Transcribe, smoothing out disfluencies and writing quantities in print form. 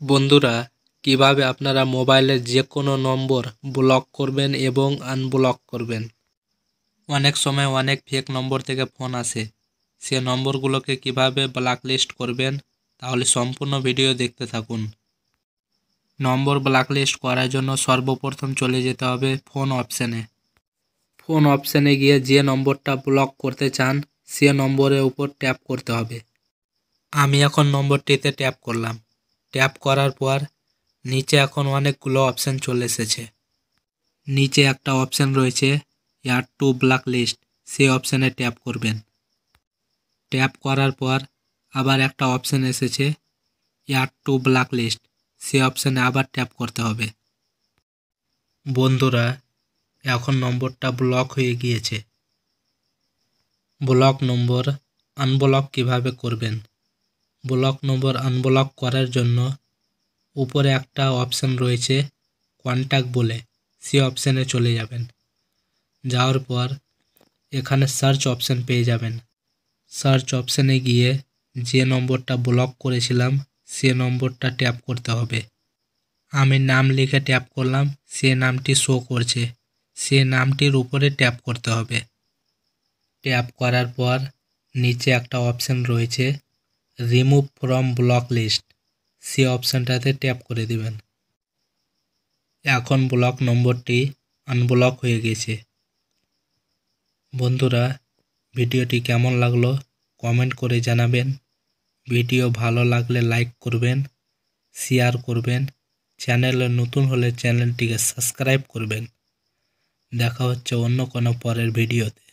বন্ধুরা, কিভাবে আপনারা মোবাইলের যে কোনো নম্বর ব্লক করবেন এবং আনব্লক করবেন। অনেক সময় অনেক ফেক নম্বর থেকে ফোন আসে, সে নম্বরগুলোকে কিভাবে ব্ল্যাকলিস্ট করবেন তাহলে সম্পূর্ণ ভিডিও দেখতে থাকুন। নম্বর ব্ল্যাকলিস্ট করার জন্য সর্বপ্রথম চলে যেতে হবে ফোন অপশানে। ফোন অপশানে গিয়ে যে নম্বরটা ব্লক করতে চান সে নম্বরের উপর ট্যাপ করতে হবে। আমি এখন নম্বরটিতে ট্যাপ করলাম। ট্যাপ করার পর নিচে এখন অনেকগুলো অপশান চলে এসেছে। নিচে একটা অপশান রয়েছে অ্যাড টু ব্লক লিস্ট, সেই অপশানে ট্যাপ করবেন। ট্যাপ করার পর আবার একটা অপশান এসেছে অ্যাড টু ব্লক লিস্ট, সেই অপশানে আবার ট্যাপ করতে হবে। বন্ধুরা, এখন নম্বরটা ব্লক হয়ে গিয়েছে। ব্লক নম্বর আনব্লক কিভাবে করবেন? ব্লক নম্বর আনব্লক করার জন্য উপরে একটা অপশান রয়েছে কন্ট্যাক্ট বলে, সেই অপশানে চলে যাবেন। যাওয়ার পর এখানে সার্চ অপশান পেয়ে যাবেন। সার্চ অপশানে গিয়ে যে নম্বরটা ব্লক করেছিলাম সে নম্বরটা ট্যাপ করতে হবে। আমি নাম লিখে ট্যাপ করলাম, সে নামটি শো করছে, সে নামটির উপরে ট্যাপ করতে হবে। ট্যাপ করার পর নিচে একটা অপশান রয়েছে রিমুভ ফ্রম ব্লক লিস্ট, সে অপশানটাতে ট্যাপ করে দেবেন। এখন ব্লক নম্বরটি আনব্লক হয়ে গেছে। বন্ধুরা, ভিডিওটি কেমন লাগলো কমেন্ট করে জানাবেন। ভিডিও ভালো লাগলে লাইক করবেন, শেয়ার করবেন, চ্যানেলে নতুন হলে চ্যানেলটিকে সাবস্ক্রাইব করবেন। দেখা হচ্ছে অন্য কোনো পরের ভিডিওতে।